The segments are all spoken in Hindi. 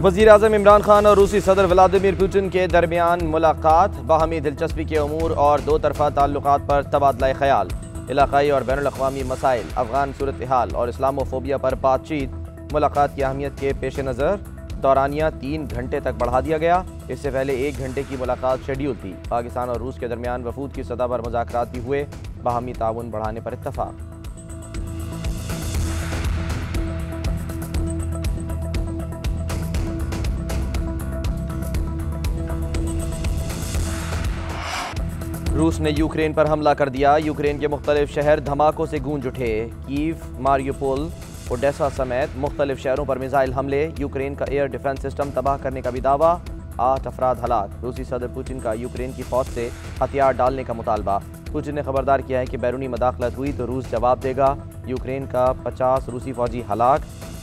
वज़ीर आज़म इमरान खान और रूसी सदर व्लादिमीर पुतिन के दरमियान मुलाकात, बाहमी दिलचस्पी के अमूर और दो तरफ़ा ताल्लुकात पर तबादला ख्याल, इलाक़ाई और बैनुल-अक़वामी मसाइल, अफ़गान सूरत हाल और इस्लामोफोबिया पर बातचीत। मुलाकात की अहमियत के पेश नज़र दौरानिया 3 घंटे तक बढ़ा दिया गया। इससे पहले 1 घंटे की मुलाकात शेड्यूल थी। पाकिस्तान और रूस के दरमियान वफूद की सतह पर मुज़ाकरात भी हुए, बाहमी ताउन बढ़ाने पर इत्तफ़ाक़। रूस ने यूक्रेन पर हमला कर दिया। यूक्रेन के मुख्तलिफ शहर धमाकों से गूंज उठे। कीव, मारियोपोल, ओडेसा समेत मुख्तलिफ शहरों पर मिसाइल हमले। यूक्रेन का एयर डिफेंस सिस्टम तबाह करने का भी दावा। 8 अफराद हलाक। रूसी सदर पुतिन का यूक्रेन की फौज से हथियार डालने का मुतालबा। पुतिन ने खबरदार किया है कि बैरूनी मदाखलत हुई तो रूस जवाब देगा। यूक्रेन का 50 रूसी फौजी हलाक,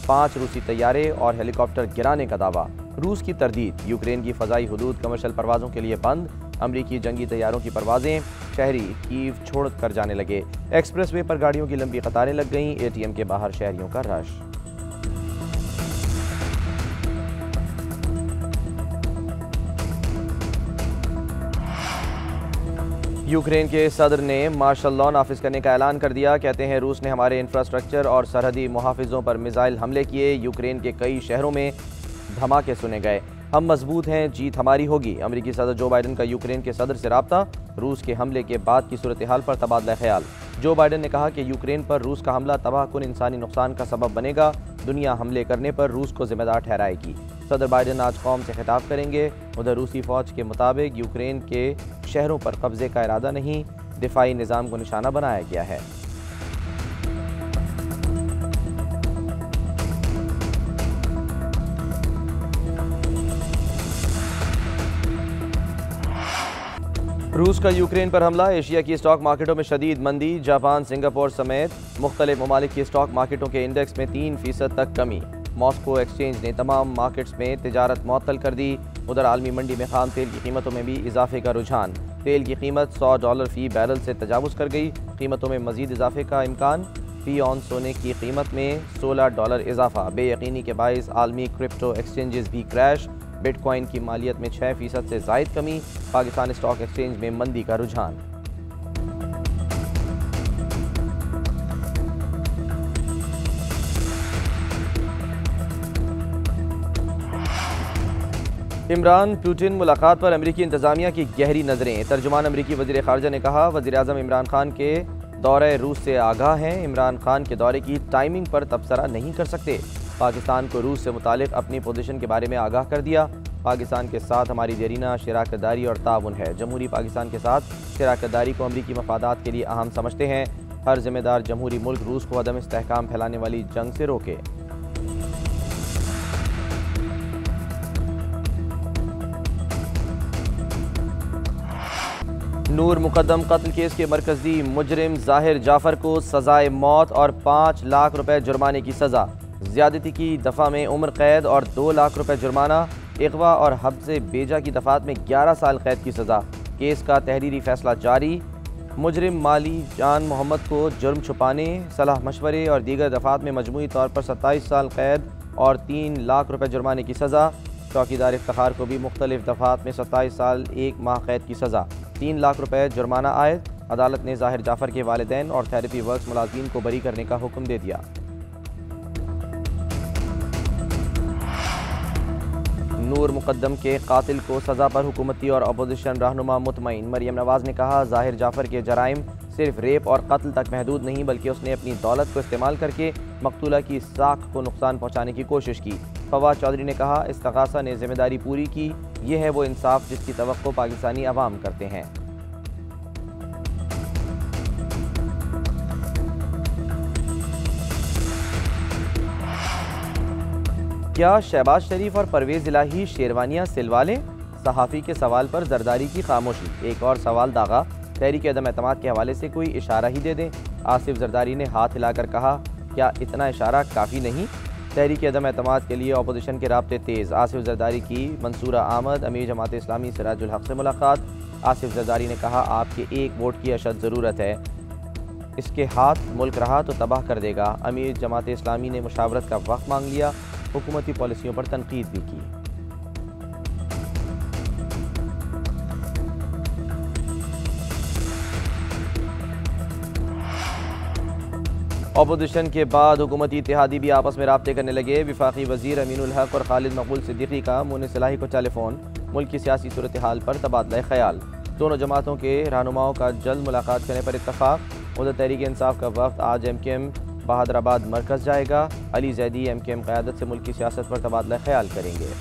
5 रूसी तैयारे और हेलीकॉप्टर गिराने का दावा। रूस की तरदीद। यूक्रेन की फ़ज़ाई हुदूद कमर्शल परवाज़ों के लिए बंद। अमरीकी जंगी तैयारों की परवाज़ें। शहरी कीव छोड़ कर जाने लगे। एक्सप्रेस वे पर गाड़ियों की लंबी कतारें लग गईं। ATM के बाहर शहरियों का रश। यूक्रेन के सदर ने मार्शल लॉ नाफिज करने का ऐलान कर दिया। कहते हैं रूस ने हमारे इंफ्रास्ट्रक्चर और सरहदी मुहाफिजों पर मिसाइल हमले किए। यूक्रेन के कई शहरों में धमाके सुने गए। हम मजबूत हैं, जीत हमारी होगी। अमेरिकी सदर जो बाइडन का यूक्रेन के सदर से राब्ता। रूस के हमले के बाद की सूरत हाल पर तबादला ख्याल। जो बाइडन ने कहा कि यूक्रेन पर रूस का हमला तबाहकुन इंसानी नुकसान का सबब बनेगा। दुनिया हमले करने पर रूस को जिम्मेदार ठहराएगी। सदर बाइडन आज कौम से खिताब करेंगे। उधर रूसी फौज के मुताबिक यूक्रेन के शहरों पर कब्जे का इरादा नहीं, दिफाई निज़ाम को निशाना बनाया गया है। रूस का यूक्रेन पर हमला। एशिया की स्टॉक मार्केटों में शदीद मंदी। जापान, सिंगापुर समेत मुख्तलिफ ममालिक की स्टॉक मार्केटों के इंडेक्स में 3% तक कमी। मॉस्को एक्सचेंज ने तमाम मार्केट्स में तिजारत मुअत्तल कर दी। उधर आलमी मंडी में खाम तेल की कीमतों में भी इजाफे का रुझान। तेल की कीमत $100 फी बैरल से तजावुज़ कर गई। कीमतों में मजीद इजाफे का इम्कान। फी ऑन सोने की कीमत में $16 इजाफा। बेयकीनी के बाइस आलमी क्रिप्टो एक्सचेंजेस भी क्रैश। बिटकॉइन की मालियत में 6% से ज़ायद कमी। पाकिस्तान स्टॉक एक्सचेंज में मंदी का रुझान। इमरान पुतिन मुलाकात पर अमेरिकी इंतजामिया की गहरी नज़रें। तर्जुमान अमेरिकी वज़ीर ख़ारजा ने कहा, वज़ीर आज़म इमरान खान के दौरे रूस से आगाह हैं। इमरान खान के दौरे की टाइमिंग पर तबसरा नहीं कर सकते। पाकिस्तान को रूस से मुतालिक अपनी पोजीशन के बारे में आगाह कर दिया। पाकिस्तान के साथ हमारी देरीना शराकतदारी और ताउन है। जमहूरी पाकिस्तान के साथ शराकतदारी को अमरीकी मफादात के लिए अहम समझते हैं। हर जिम्मेदार जमहूरी मुल्क रूस को अदम इस्तेहकाम फैलाने वाली जंग से रोके। नूर मुकद्दम कत्ल केस के मरकजी मुजरिम ज़ाहिर जाफ़र को सज़ाए मौत और 5 लाख रुपए जुर्माने की सज़ा। ज़्यादती की दफ़ा में उम्र कैद और 2 लाख रुपए जुर्माना। अगवा और हब्से बेजा की दफ़ात में 11 साल कैद की सज़ा। केस का तहरीरी फैसला जारी। मुजरिम माली जान मोहम्मद को जुर्म छुपाने, सलाह मशवरे और दीगर दफ़ात में मजमूई तौर पर 27 साल कैद और 3 लाख रुपए जुर्माने की सज़ा। चौकीदार इफ्तिखार को भी मुख्तलिफ दफ़ात में 27 साल 1 माह कैद की सज़ा, 3 लाख रुपए जुर्माना आयद। अदालत ने ज़ाहिर जाफ़र के वालिदैन और थेरेपी वर्क्स मुलाज़िमीन को बरी करने का हुक्म दे दिया। नूर मुकद्दम के कातिल को सज़ा पर हुकूमती और अपोजिशन रहनुमा मुतमईन। मरियम नवाज़ ने कहा, ज़ाहिर जाफ़र के जराइम सिर्फ रेप और कत्ल तक महदूद नहीं, बल्कि उसने अपनी दौलत को इस्तेमाल करके मकतूला की साख को नुकसान पहुँचाने की कोशिश की। फवाद चौधरी ने कहा, इस्तग़ासा ने जिम्मेदारी पूरी की। यह है वो इंसाफ जिसकी तवक्को पाकिस्तानी अवाम करते हैं। क्या शहबाज शरीफ और परवेज़ इलाही शेरवानियाँ सिलवा लें? सहाफ़ी के सवाल पर जरदारी की खामोशी। एक और सवाल दागा, तहरीक अदम एतमाद के हवाले से कोई इशारा ही दे दें। आसिफ जरदारी ने हाथ हिलाकर कहा, क्या इतना इशारा काफ़ी नहीं? तहरीक अदम एतमाद के लिए अपोजिशन के राब्ते तेज़। आसिफ जरदारी की मंसूरा आमद। अमीर जमात इस्लामी सिराजुल हक से मुलाकात। आसिफ जरदारी ने कहा, आपके एक वोट की अशद ज़रूरत है, इसके हाथ मुल्क रहा तो तबाह कर देगा। अमीर जमात इस्लामी ने मुशावरत का वक्त मांग लिया। हुकूमती पॉलिसियों पर तनकीद भी की। अपोजिशन के बाद हुकूमती इत्तेहादी भी आपस में राब्ते करने लगे। वफाकी वजीर अमीनुल हक और खालिद मकबूल सिद्दीकी का मुनीर सलाही को टेलीफोन। मुल्क की सियासी सूरत हाल पर तबादला ख्याल। दोनों जमातों के रहनुमाओं का जल्द मुलाकात करने पर इत्तफाक। उधर तहरीक इंसाफ का वफ्द आज MKM बहादुराबाद मरकज़ जाएगा। अली जैदी MKM क़यादत से मुल्क की सियासत पर तबादला ख्याल करेंगे।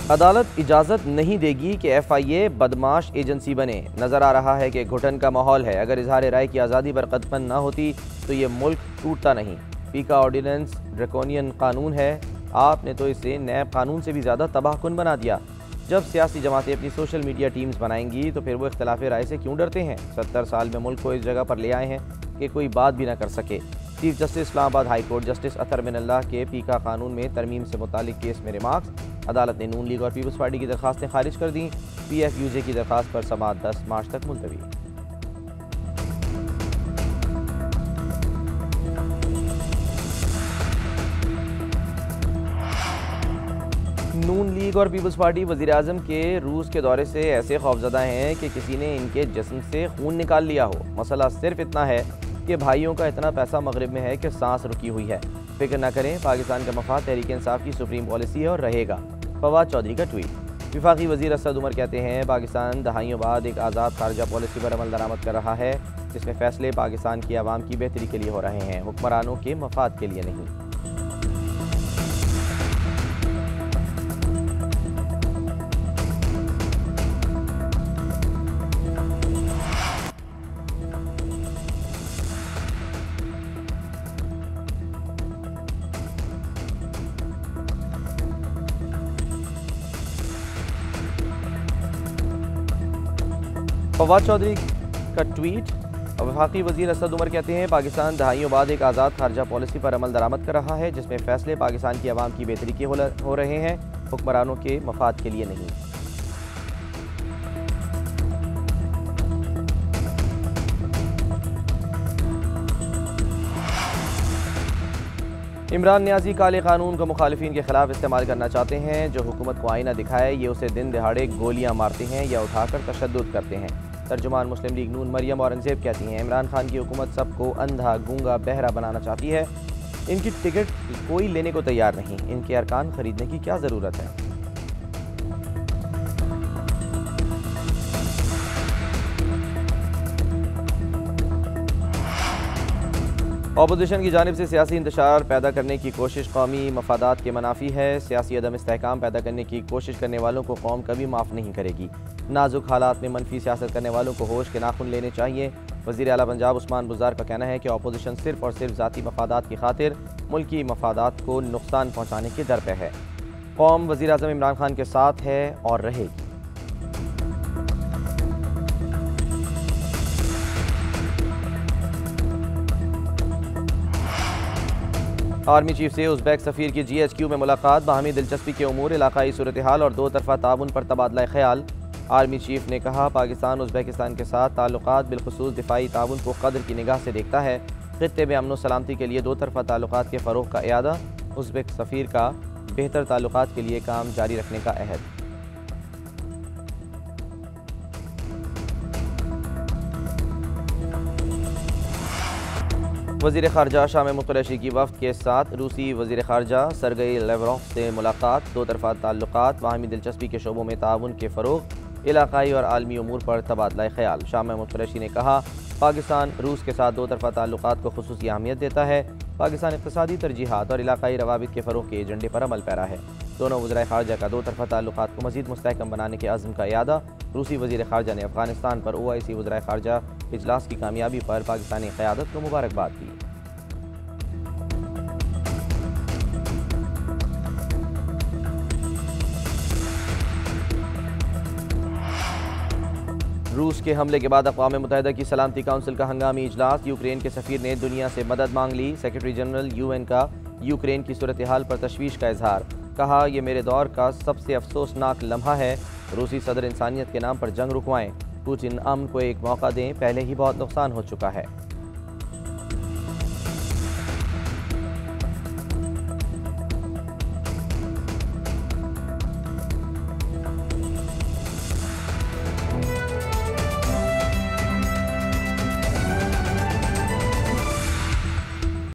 अदालत इजाज़त नहीं देगी कि FIA बदमाश एजेंसी बने। नज़र आ रहा है कि घुटन का माहौल है। अगर इजहार राय की आज़ादी पर कदम न होती तो ये मुल्क टूटता नहीं। पीका ऑर्डिनेंस ड्रैकोनियन कानून है, आपने तो इसे नैब कानून से भी ज़्यादा तबाहकुन बना दिया। जब सियासी जमातें अपनी सोशल मीडिया टीम्स बनाएंगी तो फिर वो इख्तलाफ राय से क्यों डरते हैं? 70 साल में मुल्क को इस जगह पर ले आए हैं कि कोई बात भी ना कर सके। Chief justice Islamabad high court justice Athar Minallah के पीका कानून में तरमीम से मुतालिक केस में रिमार्क्स। अदालत ने नून लीग और पीपल्स पार्टी की दरखास्तें खारिज कर दी। PFUJ की दरखास्त पर समाअत 10 मार्च तक मुलतवी। नून लीग और पीपल्स पार्टी वज़ीर आज़म के रूस के दौरे से ऐसे खौफजदा हैं कि किसी ने इनके जिस्म से खून निकाल लिया हो। मसला सिर्फ इतना है कि भाइयों का इतना पैसा मगरिब में है कि सांस रुकी हुई है। फिक्र न करें, पाकिस्तान का मफाद तहरीक इंसाफ की सुप्रीम पॉलिसी है और रहेगा। फवाद चौधरी का ट्वीट। वफाकी वज़ीर असद उमर कहते हैं पाकिस्तान दहाइयों बाद एक आज़ाद खारजा पॉलिसी पर अमल दरामद कर रहा है, जिसमें फ़ैसले पाकिस्तान की आवाम की बेहतरी के लिए हो रहे हैं, हुक्मरानों के मफाद के लिए नहीं। फवाद चौधरी का ट्वीट। वफाकी वज़ीर असद उमर कहते हैं पाकिस्तान दहाइयों बाद एक आज़ाद खारजा पॉलिसी पर अमल दरामद कर रहा है, जिसमें फ़ैसले पाकिस्तान की आवाम की बेहतरी के हो रहे हैं, हुक्मरानों के मफाद के लिए नहीं। इमरान न्याजी काले कानून को मुखालिफिन के खिलाफ इस्तेमाल करना चाहते हैं। जो हुकूमत को आईना दिखाए ये उसे दिन दिहाड़े गोलियां मारते हैं या उठाकर तशद्दुद करते हैं। तर्जुमान मुस्लिम लीग नून मरियम औरंगजेब कहती हैं इमरान खान की हुकूमत सबको अंधा गूंगा बहरा बनाना चाहती है। इनकी टिकट कोई लेने को तैयार नहीं, इनके अरकान खरीदने की क्या ज़रूरत है। अपोजिशन की जानिब से सियासी इंतशार पैदा करने की कोशिश कौमी मफादात के मनाफी है। सियासी अदम इस्तेहकाम पैदा करने की कोशिश करने वालों को कौम कभी माफ़ नहीं करेगी। नाजुक हालात में मनफी सियासत करने वालों को होश के नाखून लेने चाहिए। वज़ीर आला पंजाब उस्मान बुज़दार का कहना है कि अपोजिशन सिर्फ और सिर्फ ज़ाती मफादात की खातिर मुल्की मफादात को नुकसान पहुँचाने के दर पर है। कौम वज़ीर आज़म इमरान खान के साथ है और रहेगी। आर्मी चीफ से उज़्बेक सफ़ीर की GHQ में मुलाकात। बाहमी दिलचस्पी के उमूर, इलाकाई सूरत हाल और दो तरफ़ा ताउन पर तबादला ख्याल। आर्मी चीफ ने कहा पाकिस्तान उज़्बेकिस्तान के साथ ताल्लुकात बिलखुसूस दिफाई ताउन को कदर की निगाह से देखता है। खित्ते में अमन सलामती के लिए दो तरफ़ा ताल्लुकात के फ़रोग़ का इरादा। उज़्बेक सफ़ीर का बेहतर ताल्लुकात के लिए काम जारी रखने का अहद। वज़ीर ख़ारजा शाह महमूद कुरैशी की वफ़द के साथ रूसी वज़ीर ख़ारजा सरगई लेवरोव से मुलाकात। दो तरफ़ा ताल्लुकात, बाहमी दिलचस्पी के शोबों में ताउन के फ़रोग़, इलाकाई और आलमी उमूर पर तबादला ख्याल। शाह महमूद कुरैशी ने कहा पाकिस्तान रूस के साथ दो तरफ़ा ताल्लुकात को खुसूसी अहमियत देता है। पाकिस्तान इक़्तिसादी तरजीहात और इलाकाई रवाबित के फ़रोग़ के एजेंडे पर अमल पैरा है। दोनों वज़ीर ख़ारजा का दो तरफ़ा ताल्लुकात को मज़ीद मुस्तहकम बनाने के अज़्म का इरादा। रूसी वज़ीर ख़ारजा ने अफ़गानिस्तान पर OIC वज़ीर ख़ारजा इजलास की कामयाबी पर पाकिस्तानी क़यादत को मुबारकबाद दी। रूस के हमले के बाद अक़वाम मुत्तहिदा की सलामती काउंसिल का हंगामी इजलास। यूक्रेन के सफ़ीर ने दुनिया से मदद मांग ली। सेक्रेटरी जनरल UN का यूक्रेन की सूरत हाल पर तशवीश का इजहार। कहा यह मेरे दौर का सबसे अफसोसनाक लम्हा है। रूसी सदर इंसानियत के नाम पर जंग रुकवाएं। पुतिन अमन को एक मौका दें, पहले ही बहुत नुकसान हो चुका है।